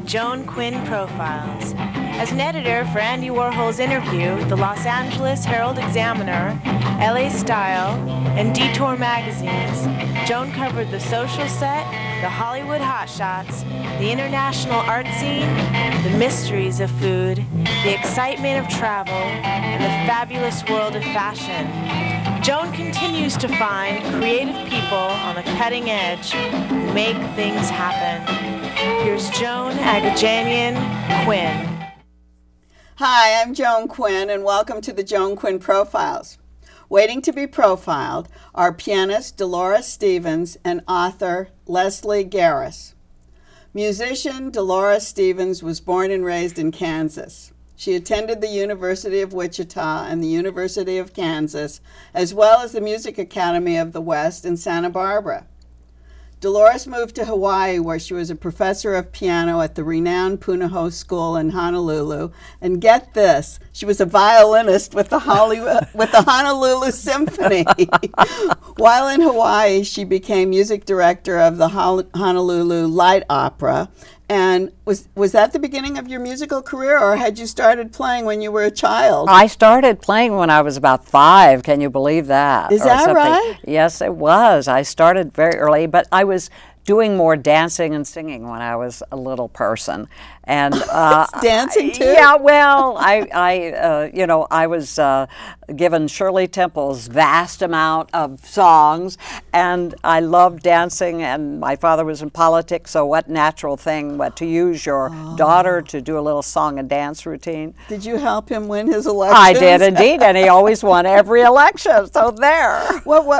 Joan Quinn Profiles. As an editor for Andy Warhol's Interview, the Los Angeles Herald-Examiner, LA Style, and Detour magazines, Joan covered the social set, the Hollywood hotshots, the international art scene, the mysteries of food, the excitement of travel, and the fabulous world of fashion. Joan continues to find creative people on the cutting edge who make things happen. Here's Joan Agajanian Quinn. Hi, I'm Joan Quinn, and welcome to the Joan Quinn Profiles. Waiting to be profiled are pianist Delores Stevens and author Leslie Garis. Musician Dolores Stevens was born and raised in Kansas. She attended the University of Wichita and the University of Kansas, as well as the Music Academy of the West in Santa Barbara. Dolores moved to Hawaii, where she was a professor of piano at the renowned Punahou School in Honolulu. And get this, she was a violinist with the Honolulu Symphony. While in Hawaii, she became music director of the Honolulu Light Opera. And was that the beginning of your musical career, or had you started playing when you were a child? I started playing when I was about 5. Can you believe that? Is that right? Yes, it was. I started very early, but I was doing more dancing and singing when I was a little person. And dancing too? Yeah, well, I was given Shirley Temple's vast amount of songs, and I loved dancing, and my father was in politics, so what natural thing but to use your daughter to do a little song and dance routine. Did you help him win his election? I did indeed, and he always won every election, so there. What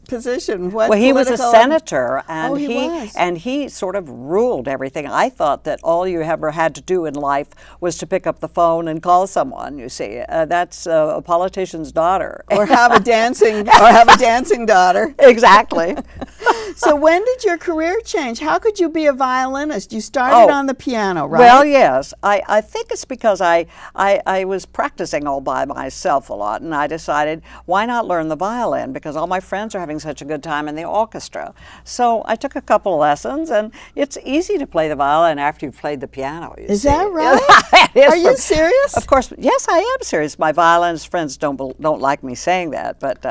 position? Well, he was a senator, and he he sort of ruled everything. I thought that all you ever had to do in life was to pick up the phone and call someone. You see, that's a politician's daughter, or have a dancing daughter. Exactly. So when did your career change? How could you be a violinist? You started on the piano, right? Well, yes. I think it's because I was practicing all by myself a lot, and I decided, why not learn the violin? Because all my friends are having such a good time in the orchestra. So I took a couple of lessons, and it's easy to play the violin after you've played the piano. Is that right? Are you serious? Of course. Yes, I am serious. My violinist friends don't like me saying that, but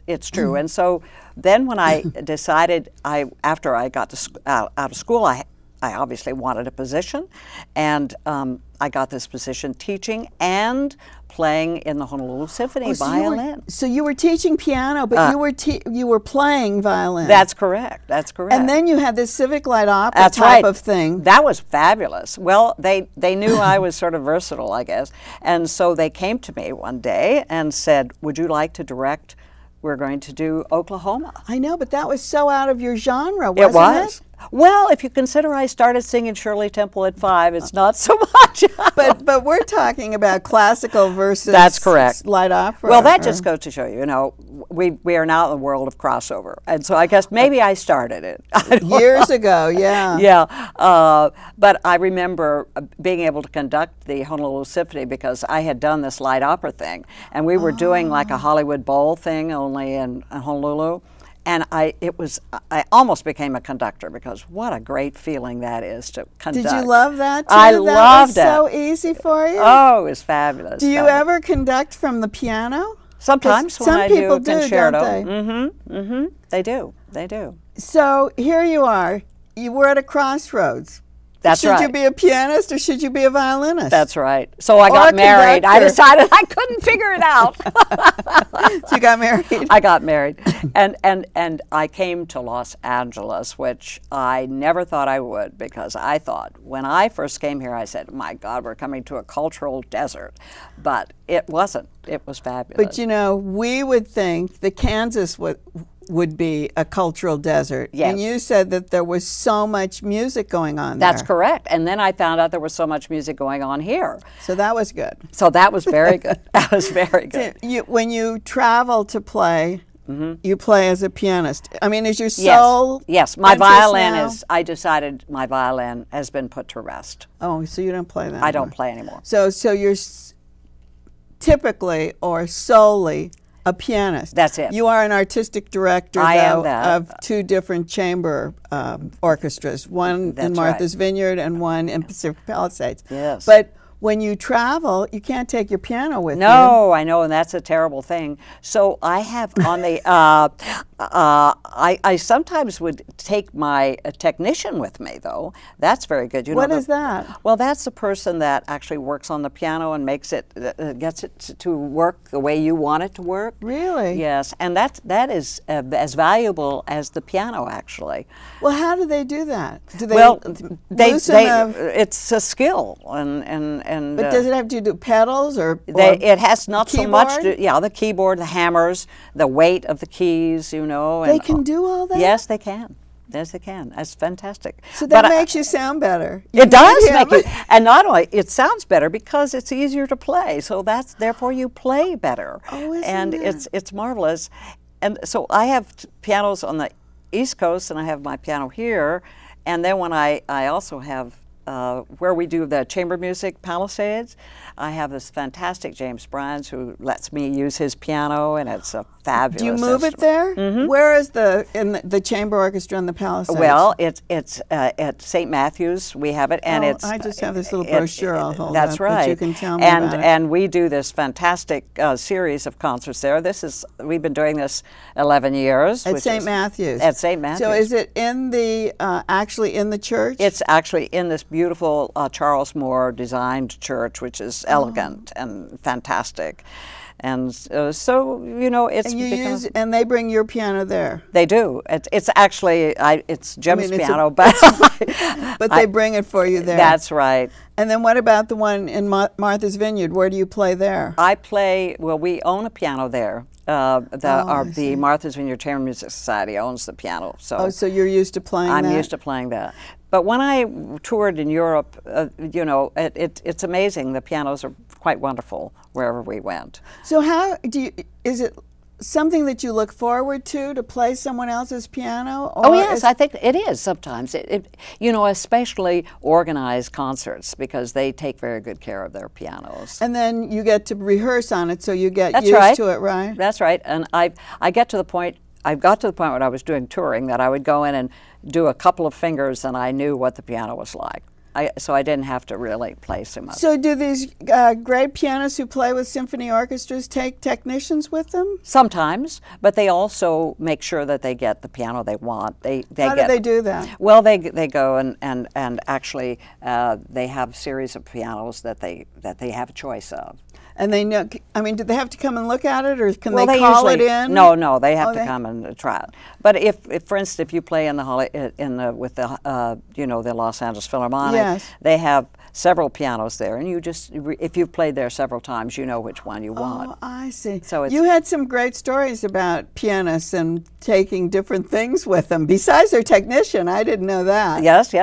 it's true. And so then when I decided, after I got out of school, I obviously wanted a position, and I got this position teaching and playing in the Honolulu Symphony violin. So you were teaching piano, but you were playing violin. That's correct. That's correct. And then you had this civic light opera type of thing. That was fabulous. Well, they knew I was sort of versatile, I guess, and so they came to me one day and said, "Would you like to direct? We're going to do Oklahoma." I know, but that was so out of your genre, wasn't it? Was. Well, if you consider I started singing Shirley Temple at 5, it's not so much. but we're talking about classical versus That's correct. Light opera. Well, that just goes to show you, we are now in the world of crossover, and so I guess maybe I started it years ago. Yeah. Yeah, but I remember being able to conduct the Honolulu Symphony because I had done this light opera thing, and we were doing like a Hollywood Bowl thing only in Honolulu. And I almost became a conductor, because what a great feeling that is to conduct. Did you love that too? I loved it. That was so easy for you? Oh, it was fabulous. Do you ever conduct from the piano? Sometimes when I do concerto. Don't they? They do. They do. So here you are. You were at a crossroads. That's right. Should you be a pianist or should you be a violinist? That's right. So I got married. I decided I couldn't figure it out. So you got married? I got married. And I came to Los Angeles, which I never thought I would, because I thought, when I first came here, I said, my God, we're coming to a cultural desert. But it wasn't. It was fabulous. But we would think that Kansas would be a cultural desert. Yes. And you said that there was so much music going on there. That's correct. And then I found out there was so much music going on here. So that was good. So that was very good. That was very good. So when you travel to play, you play as a pianist. I mean, is your soul? Yes. My violin I decided my violin has been put to rest. Oh, so you don't play that I don't play anymore. So you're typically or solely a pianist. That's it. You are an artistic director, I am though, that. of two different chamber orchestras, one That's in Martha's right. Vineyard and one in Pacific Palisades. Yes. But when you travel, you can't take your piano with you. No, I know, and that's a terrible thing. So I have on the, I sometimes would take my technician with me, though. That's very good. You What know, is that? Well, that's the person that actually works on the piano and makes it, gets it to work the way you want it to work. Really? Yes, and that is as valuable as the piano, actually. Well, how do they do that? Do they Well, loosen it's a skill, and but does it have to do pedals or it has not so much keyboard? to, yeah, the keyboard, the hammers, the weight of the keys, you know. They and, can do all that? Yes, they can. Yes, they can. That's fantastic. So that But makes you sound better. it does Yeah, make you, and not only it sounds better because it's easier to play. So that's therefore you play better. Oh, isn't and it? it's marvelous. And so I have pianos on the East Coast, and I have my piano here, and then when I also have where we do the chamber music Palisades, I have this fantastic James Bryans who lets me use his piano, and it's a fabulous. Do you move it there? Mm-hmm. Where is the chamber orchestra in the Palisades? Well, it's at St. Matthew's. We have it, and it's. I just have this little brochure I'll hold That's up, right. but you can tell me and about it. and we do this fantastic series of concerts there. We've been doing this 11 years At St. Matthew's. At St. Matthew's. So is it in the actually in the church? It's actually in this beautiful Charles Moore designed church, which is elegant and fantastic. And so, you know, it's and you use, and they bring your piano there. They do. It's actually it's Jim's piano, but but they bring it for you there. That's right. And then what about the one in Martha's Vineyard? Where do you play there? I play. Well, we own a piano there. The Martha's Vineyard Chamber Music Society owns the piano. So so you're used to playing that? I'm used to playing that. But when I toured in Europe, you know, it's amazing. The pianos are quite wonderful wherever we went. So how do you? Is it something that you look forward to play someone else's piano? Or Oh yes, I think it is sometimes. You know, especially organized concerts, because they take very good care of their pianos. And then you get to rehearse on it, so you get That's used right. to it, right? That's right. And I got to the point when I was doing touring that I would go in and do a couple of fingers and I knew what the piano was like. So I didn't have to really play so much. So do these great pianists who play with symphony orchestras take technicians with them? Sometimes, but they also make sure that they get the piano they want. How do they do that? Well, they go and actually they have a series of pianos that they have a choice of. And they know, I mean, do they have to come and look at it, or can Well, they call it in? No, they have to come and try it. But if, for instance, if you play in with the you know, the Los Angeles Philharmonic, yes. they have several pianos there, and you just, if you've played there several times, you know which one you want. Oh, I see. So you had some great stories about pianists and taking different things with them. Besides their technician, I didn't know that. Yes.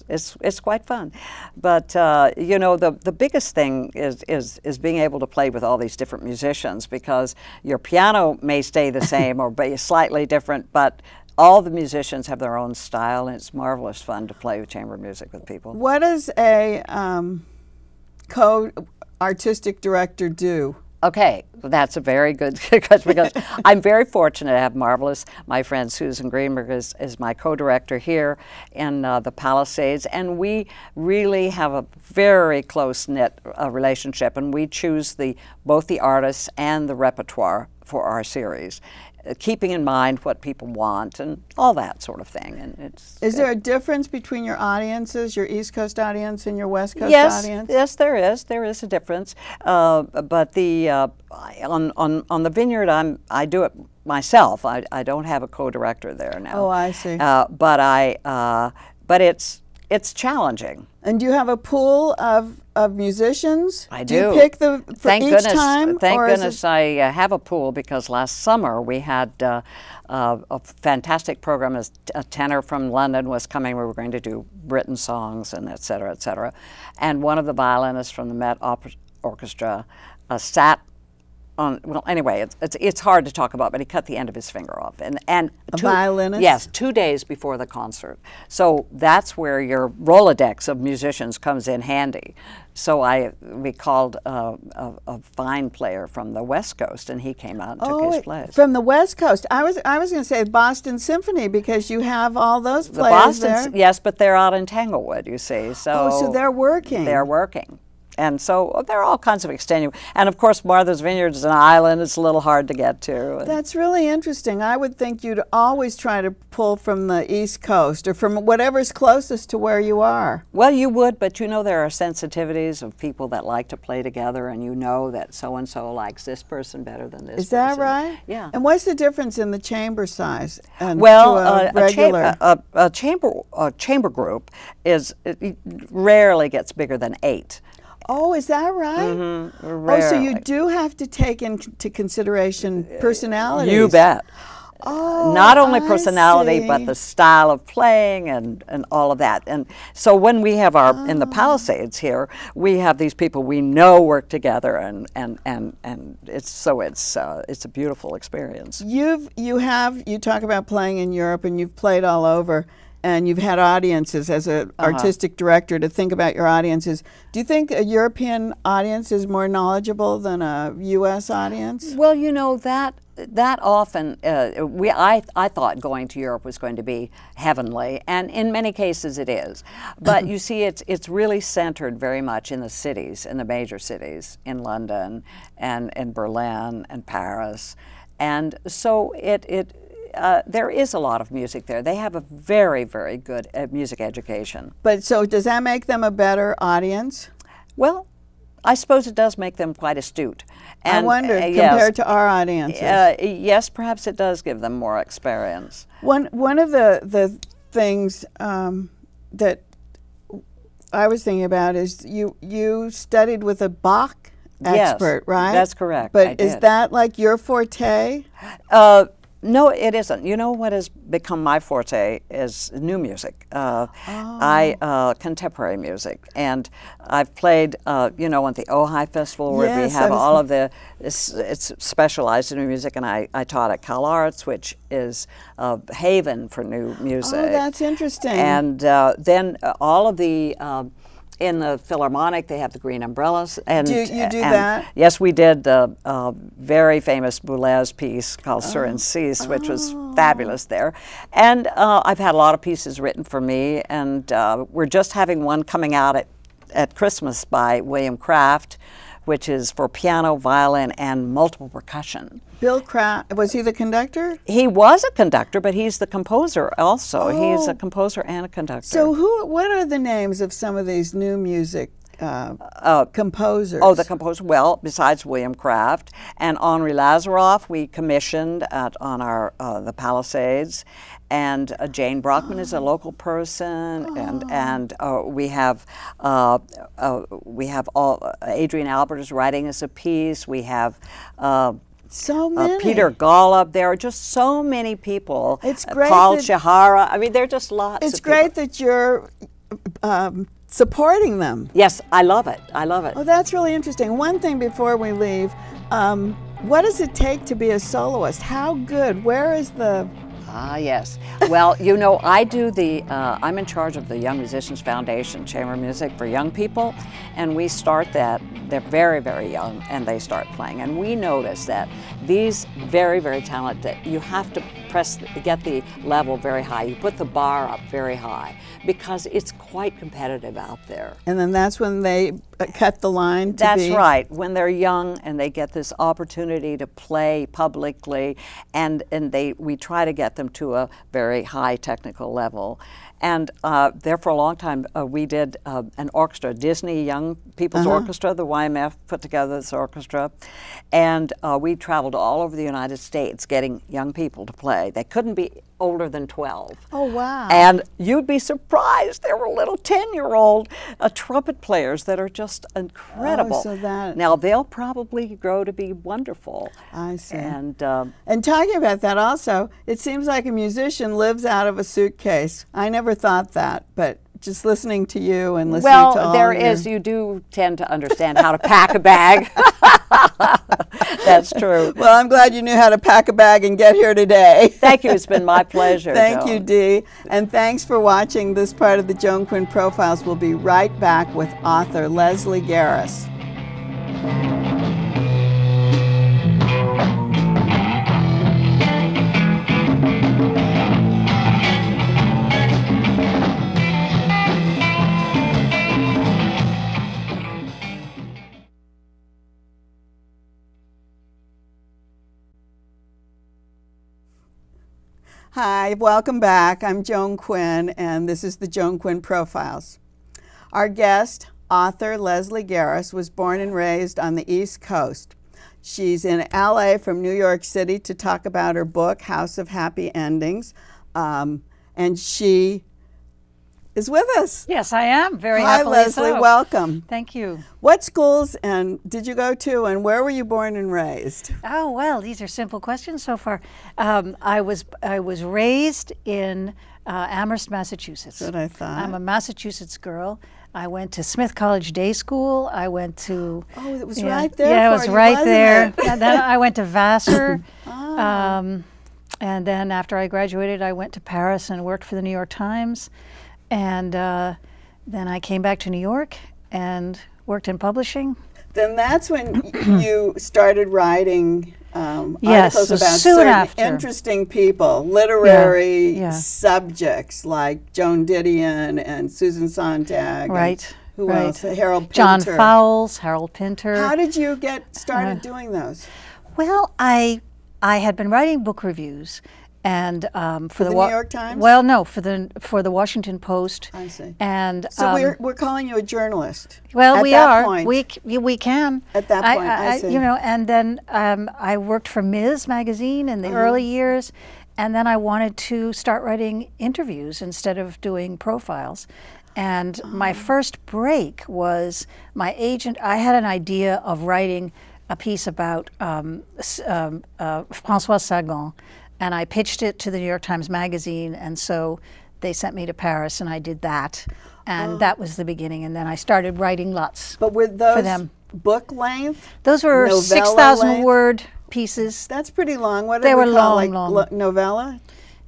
It's quite fun. But you know, the biggest thing is being able to play with all these different musicians, because your piano may stay the same or be slightly different, but all the musicians have their own style, and it's marvelous fun to play with chamber music with people. What does a co-artistic director do? Okay, that's a very good question, because I'm very fortunate to have my friend Susan Greenberg is my co-director here in the Palisades, and we really have a very close-knit relationship, and we choose both the artists and the repertoire for our series, keeping in mind what people want and all that sort of thing. And is there a difference between your audiences, your East Coast audience and your West Coast audience? Yes, there is. There is a difference. But on the Vineyard, I do it myself. I don't have a co-director there now. Oh, I see. But it's challenging. And do you have a pool of musicians? I do. Do you pick for Thank each goodness, time? Thank goodness I have a pool, because last summer we had a fantastic program. A tenor from London was coming. We were going to do Britten songs and et cetera, et cetera. And one of the violinists from the Met Orchestra sat well, anyway, it's hard to talk about, but he cut the end of his finger off, and a violinist. Yes, 2 days before the concert. So that's where your Rolodex of musicians comes in handy. So we called a fine player from the West Coast, and he came out and took his place. From the West Coast. I was going to say Boston Symphony, because you have all those players there. Yes, but they're out in Tanglewood, you see. So they're working. They're working. And so there are all kinds of extenuating. And of course, Martha's Vineyard is an island. It's a little hard to get to. That's really interesting. I would think you'd always try to pull from the East Coast or from whatever's closest to where you are. Well, you would, but you know there are sensitivities of people that like to play together, and you know that so-and-so likes this person better than this person. Is that right? Yeah. And what's the difference in the chamber size? And well, a chamber group it rarely gets bigger than 8. Oh, is that right? Mm-hmm. Oh, so you do have to take into consideration personalities. You bet. Oh, not only personality, see. but the style of playing and all of that. And so when we have in the Palisades here, we have these people we know work together, and it's a beautiful experience. You talk about playing in Europe, and you've played all over. And you've had audiences as an artistic director to think about your audiences. Do you think a European audience is more knowledgeable than a U.S. audience? Well, you know, that often, I thought going to Europe was going to be heavenly, and in many cases it is. But you see, it's really centered very much in the cities, in the major cities, in London and in Berlin and Paris. And so there is a lot of music there. They have a very, very good music education. But so does that make them a better audience? Well, I suppose it does make them quite astute. And, I wonder, compared to our audiences. Yes, perhaps it does give them more experience. One of the things that I was thinking about is you studied with a Bach expert, yes, right? That's correct. But is that like your forte? No, it isn't. You know what has become my forte is new music. Contemporary music, and I've played, at the Ojai Festival where we have all of it's specialized in new music, and I taught at Cal Arts, which is a haven for new music. Oh, that's interesting. And then all of the in the Philharmonic, they have the Green Umbrellas. And do you do that? Yes, we did the very famous Boulez piece called Sur and Cease, which was fabulous there. And I've had a lot of pieces written for me, and we're just having one coming out at Christmas by William Kraft, which is for piano, violin, and multiple percussion. Bill Kraft, was he the conductor? He was a conductor, but he's the composer also. He's a composer and a conductor. So what are the names of some of these new music composers? Oh, the composer, well, besides William Kraft and Henri Lazaroff, we commissioned on our the Palisades. And Jane Brockman is a local person, and we have Adrian Albert is writing us a piece. We have so many. Peter Golub. There are just so many people. It's great. Paul Shahara. I mean, there are just lots. It's great that you're supporting them. Yes, I love it. I love it. Oh, that's really interesting. One thing before we leave, what does it take to be a soloist? How good? Where is the... Ah, yes. Well, I do I'm in charge of the Young Musicians Foundation, chamber music for young people, and we start that. They're very, very young, and they start playing. And we notice that these very, very talented, you have to get the level very high. You put the bar up very high, because it's quite competitive out there. And then that's when they cut the line to That's right. When they're young and they get this opportunity to play publicly, and we try to get them to a very high technical level. And there for a long time we did an orchestra, Disney Young People's Orchestra, the YMF put together this orchestra. And we traveled all over the United States getting young people to play. They couldn't be older than 12. Oh, wow. And you'd be surprised. There were little 10-year-old trumpet players that are just incredible. Oh, so now, they'll probably grow to be wonderful. I see. And talking about that also, it seems like a musician lives out of a suitcase. I never thought that, but just listening to you and listening to all Well, there is, you do tend to understand how to pack a bag. That's true. Well, I'm glad you knew how to pack a bag and get here today. Thank you. It's been my pleasure. Thank Joan. you, Dee. And thanks for watching this part of the Joan Quinn Profiles. We'll be right back with author Leslie Garis. Hi, welcome back. I'm Joan Quinn, and this is the Joan Quinn Profiles. Our guest, author Leslie Garis, was born and raised on the East Coast. She's in LA from New York City to talk about her book, House of Happy Endings, and she is with us. Yes, I am. Very Hi, happily Leslie. so. Welcome. Thank you. What schools did you go to, and where were you born and raised? Oh, well, these are simple questions so far. I was raised in Amherst, Massachusetts. That's what I thought. I'm a Massachusetts girl. I went to Smith College Day School. I went to... Oh, it was right there Yeah, it for was you, right wasn't there. it? And then I went to Vassar. Ah. And then after I graduated, I went to Paris and worked for the New York Times. And then I came back to New York and worked in publishing. Then that's when you started writing Yes, articles about soon certain after. interesting people, literary Yeah. subjects like Joan Didion and Susan Sontag. Right. And who right. else? Harold Pinter. John Fowles, Harold Pinter. How did you get started doing those? Well, I had been writing book reviews, and for the New York Times? Well, no, for the Washington Post. I see. And So we're calling you a journalist. well, at we that are. Point. We can. At that point, I see. You know, and then I worked for Ms. magazine in the early years, and then I wanted to start writing interviews instead of doing profiles. And my first break was my agent. I had an idea of writing a piece about François Sagan, and I pitched it to the New York Times Magazine, and so they sent me to Paris, and I did that, and that was the beginning. And then I started writing lots. But were those for them. book length? Those were Novella 6,000 length? word pieces. That's pretty long. What do They we were call, long, like long. novella?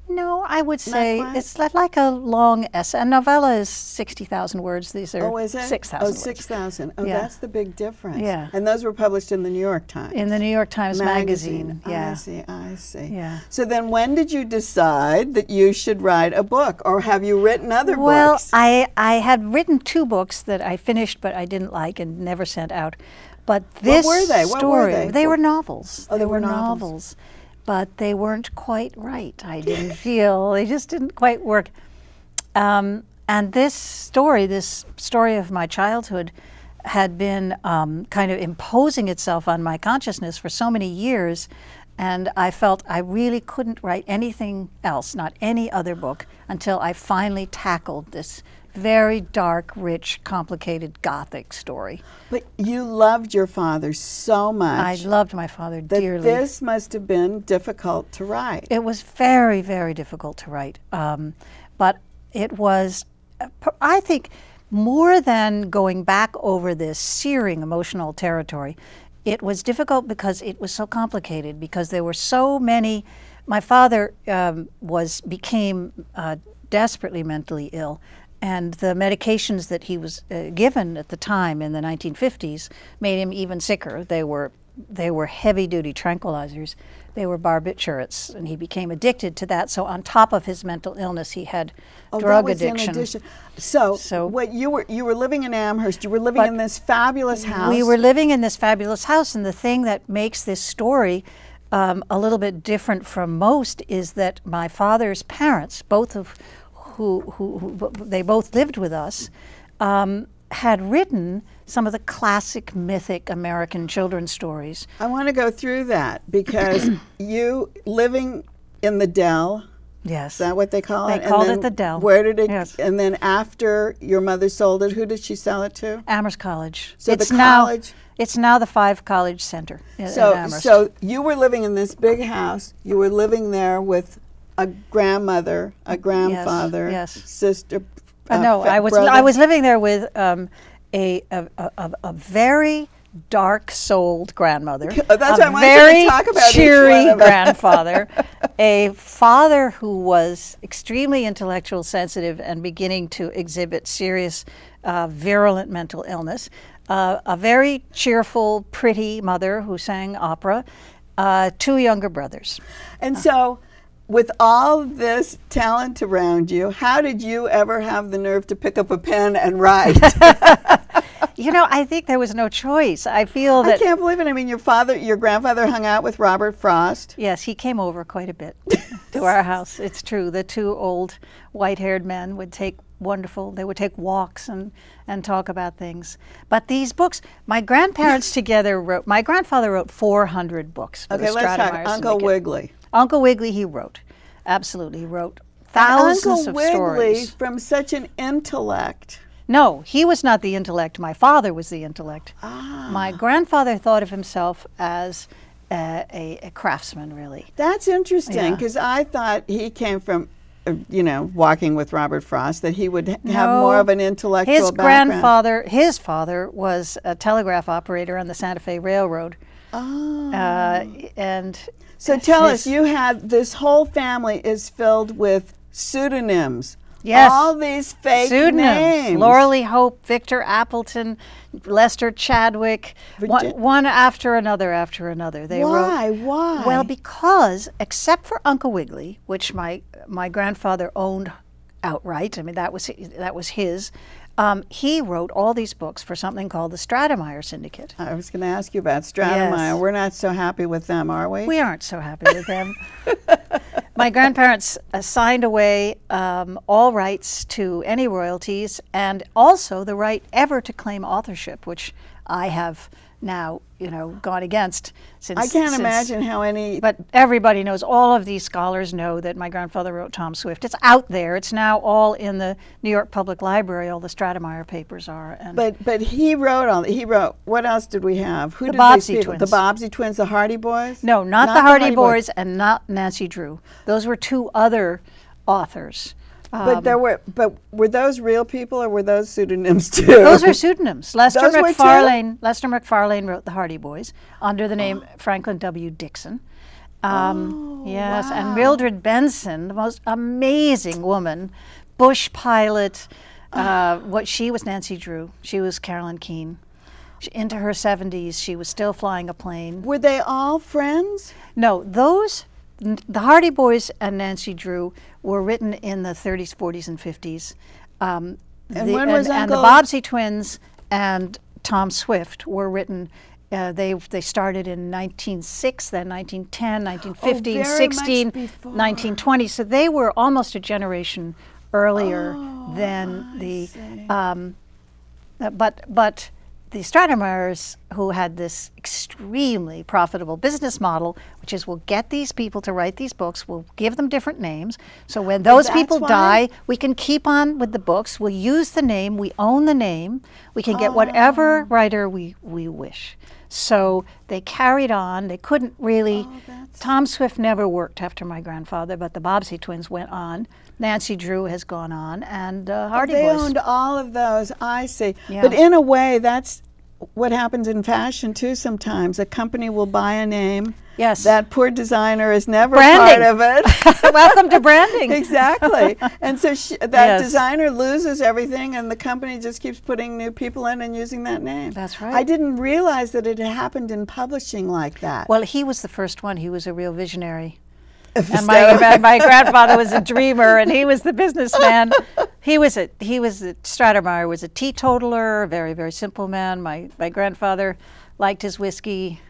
No, I would say quite? it's like a long essay. A novella is 60,000 words. These are Oh, is it? 6,000 Oh, words. 6,000. Oh, Yeah. that's the big difference. Yeah. And those were published in the New York Times. In the New York Times Magazine. Yeah. I see. Yeah. So then when did you decide that you should write a book? Or have you written other Well, books? I had written 2 books that I finished but I didn't like and never sent out. But this were they? What were story, they? were novels. Oh, they were novels. But they weren't quite right. I didn't feel, they just didn't quite work. And this story of my childhood had been kind of imposing itself on my consciousness for so many years, and I felt I really couldn't write anything else, not any other book, until I finally tackled this very dark, rich, complicated Gothic story. But you loved your father so much. I loved my father that dearly. this must have been difficult to write. It was very, very difficult to write. But it was, I think, more than going back over this searing emotional territory, it was difficult because it was so complicated, because there were so many. My father became desperately mentally ill, and the medications that he was given at the time in the 1950s made him even sicker. They were heavy-duty tranquilizers. They were barbiturates, and he became addicted to that. So on top of his mental illness, he had drug that was addiction. In addition. So what you were living in Amherst. You were living in this fabulous house. We were living in this fabulous house, and the thing that makes this story a little bit different from most is that my father's parents, both of who they both lived with us, had written some of the classic mythic American children's stories. I want to go through that because you living in the Dell. Yes. Is that what they call it? They called it the Dell. Where did it? Yes. And then after your mother sold it, who did she sell it to? Amherst College. So it's the college. It's now the 5 College Center in Amherst. So you were living in this big house. You were living there with a grandmother, a grandfather, yes. sister, No, I was living there with a very dark-souled grandmother, That's a what I very wanted to talk about cheery grandfather, a father who was extremely intellectual, sensitive, and beginning to exhibit serious, virulent mental illness, a very cheerful, pretty mother who sang opera, 2 younger brothers. And so, with all this talent around you, how did you ever have the nerve to pick up a pen and write? You know, I think there was no choice. I feel that... I can't believe it. I mean, your grandfather hung out with Robert Frost. Yes, he came over quite a bit to our house. It's true. The 2 old white-haired men would take they would take walks and talk about things. But these books, my grandparents together wrote, my grandfather wrote 400 books for the let's talk Stratemeyer Uncle Syndicate. Wiggly. Uncle Wiggly, he wrote. Absolutely. He wrote thousands Uncle of Wiggly, stories. from such an intellect. No, he was not the intellect. My father was the intellect. My grandfather thought of himself as a craftsman, really. That's interesting, Yeah. because I thought he came from, walking with Robert Frost, that he would have more of an intellectual background. His father was a telegraph operator on the Santa Fe Railroad. Oh. And So tell us, you had, this whole family is filled with pseudonyms. Yes. All these fake pseudonyms. names. Laura Lee Hope, Victor Appleton, Lester Chadwick, one after another after another. They Why? wrote, Why? Well, because except for Uncle Wiggly, which my grandfather owned outright, I mean that was his. He wrote all these books for something called the Stratemeyer Syndicate. I was going to ask you about Stratemeyer. Yes. We're not so happy with them, are we? We aren't so happy with them. My grandparents signed away all rights to any royalties, and also the right ever to claim authorship, which I have now, gone against since. I can't imagine how any. But everybody knows, all of these scholars know that my grandfather wrote Tom Swift. It's out there. It's now all in the New York Public Library. All the Stratemeyer papers are. And But he wrote He wrote. What else did we have? Who The did Bobbsey these people? twins. The Bobbsey twins, the Hardy Boys. No, not the Hardy Boys, and not Nancy Drew. Those were 2 other authors. But were those real people, or were those pseudonyms too? Those are pseudonyms. Lester Those were MacFarlane wrote the Hardy Boys under the name Franklin W. Dixon. Yes, and Mildred Benson, the most amazing woman, bush pilot. She was Nancy Drew. She was Carolyn Keene. Into her 70s, she was still flying a plane. Were they all friends? No, the Hardy Boys and Nancy Drew were written in the 30s, 40s, and 50s. And when was and the Uncle... Bobbsey twins and Tom Swift were written. They started in 1906, then 1910, 1915, 16, 1920. So they were almost a generation earlier than the. But the Stratemeyers, who had this extremely profitable business model, which is we'll get these people to write these books, we'll give them different names, so when those people die, we can keep on with the books, we'll use the name, we own the name, we can get whatever writer we wish. So they carried on, they couldn't really, Tom Swift never worked after my grandfather, but the Bobbsey twins went on. Nancy Drew has gone on, and Hardy Boys. They owned all of those, I see. Yeah. But in a way, that's what happens in fashion too sometimes. A company will buy a name. Yes. That poor designer is never Branding. part of it. Welcome to branding. Exactly. And so that designer loses everything, and the company just keeps putting new people in and using that name. That's right. I didn't realize that it had happened in publishing like that. Well, he was the first one. He was a real visionary. And my grandfather was a dreamer, and he was the businessman. Stratemeyer was a teetotaler, a very, very simple man. My grandfather liked his whiskey.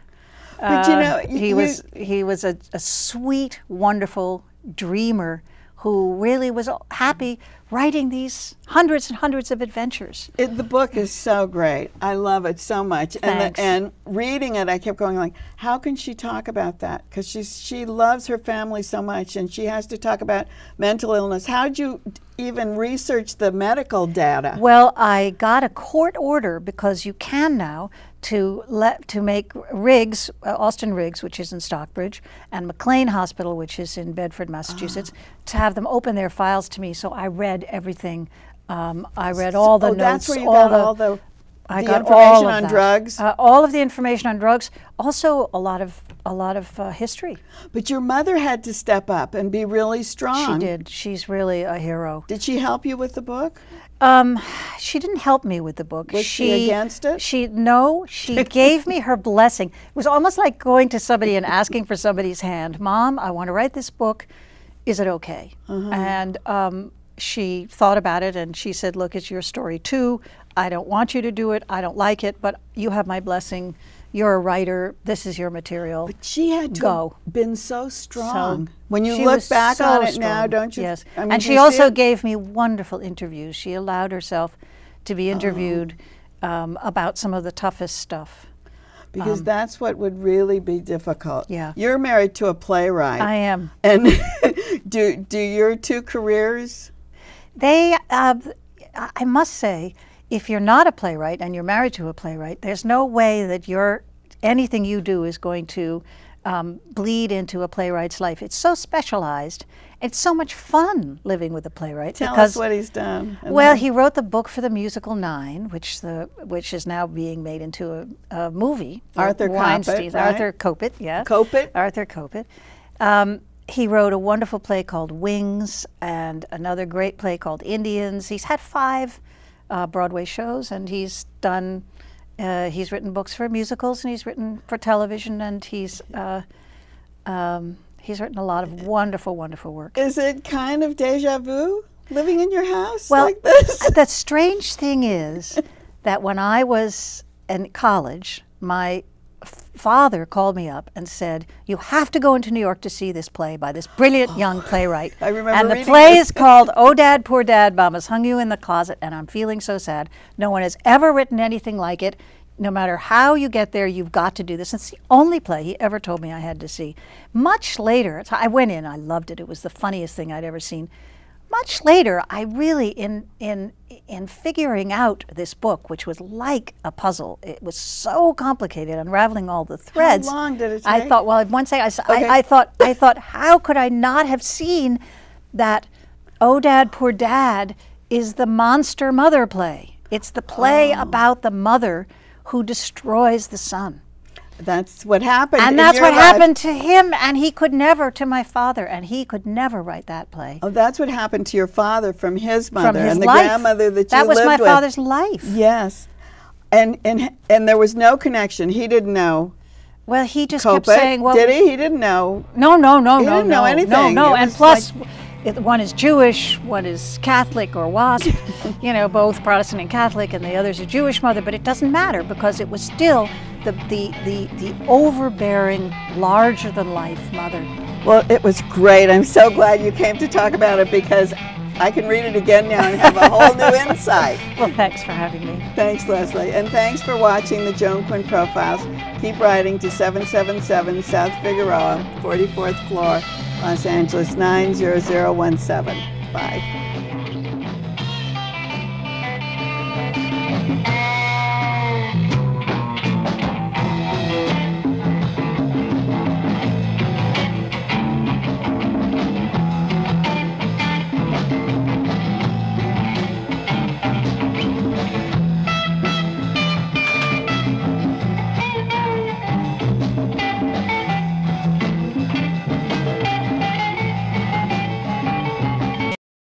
But he was a sweet, wonderful dreamer who really was happy writing these hundreds and hundreds of adventures. The book is so great. I love it so much. Thanks. And reading it, I kept going like, how can she talk about that? Because she loves her family so much, and she has to talk about mental illness. How'd you even research the medical data? Well, I got a court order, because you can now, to make Riggs, Austin Riggs, which is in Stockbridge, and McLean Hospital, which is in Bedford, Massachusetts, to have them open their files to me. So I read everything I read all the notes. That's where you got all the information on drugs. All of the information on drugs. Also, a lot of history. But your mother had to step up and be really strong. She did. She's really a hero. Did she help you with the book? She didn't help me with the book. Was she against it? She gave me her blessing. It was almost like going to somebody and asking for somebody's hand. Mom, I want to write this book. Is it okay? And she thought about it and she said, look, it's your story too. I don't want you to do it. I don't like it, but you have my blessing. You're a writer. This is your material. But she had to go. Been so strong. So when you look back so on it strong. now, don't you? Yes. I mean, and she also gave me wonderful interviews. She allowed herself to be interviewed about some of the toughest stuff. Because that's what would really be difficult. Yeah. You're married to a playwright. I am. And do your two careers? They, I must say, if you're not a playwright and you're married to a playwright, there's no way that anything you do is going to bleed into a playwright's life. It's so specialized. It's so much fun living with a playwright. Tell us what he's done. Well, he wrote the book for the musical Nine, which is now being made into a movie. Arthur Kopit, right? Arthur Kopit, yeah. Kopit? Arthur Kopit. He wrote a wonderful play called Wings and another great play called Indians. He's had 5 Broadway shows, and he's written books for musicals, and he's written for television, and he's written a lot of wonderful, wonderful work. Is it kind of deja vu living in your house like this? The strange thing is that when I was in college, my father called me up and said, you have to go into New York to see this play by this brilliant young playwright. I remember and the reading play this. is called Oh Dad, Poor Dad, Mama's Hung You in the Closet, and I'm feeling so sad. No one has ever written anything like it. No matter how you get there, you've got to do this. It's the only play he ever told me I had to see. Much later, I went in, I loved it. It was the funniest thing I'd ever seen. Much later, I really, in figuring out this book, which was like a puzzle, it was so complicated, unraveling all the threads. How long did it take? I thought, well, one second, I thought, how could I not have seen that Oh Dad, Poor Dad is the monster mother play. It's the play about the mother who destroys the son. That's what happened. And that's what happened to him, and he could never, to my father, and he could never write that play. Oh, that's what happened to your father from his mother From his and the life. grandmother that you lived That was with. my father's life. Yes. And there was no connection. He didn't know. Well, he just Kopit. kept saying, well, Did he? He didn't know. No, He didn't know anything. No, It and was plus, one is Jewish, one is Catholic or WASP, both Protestant and Catholic, and the other's a Jewish mother, but it doesn't matter because it was still the overbearing, larger-than-life mother. Well, it was great. I'm so glad you came to talk about it because I can read it again now and have a whole new insight. Well, thanks for having me. Thanks, Leslie. And thanks for watching the Joan Quinn Profiles. Keep writing to 777 South Figueroa, 44th floor, Los Angeles 90017. Bye.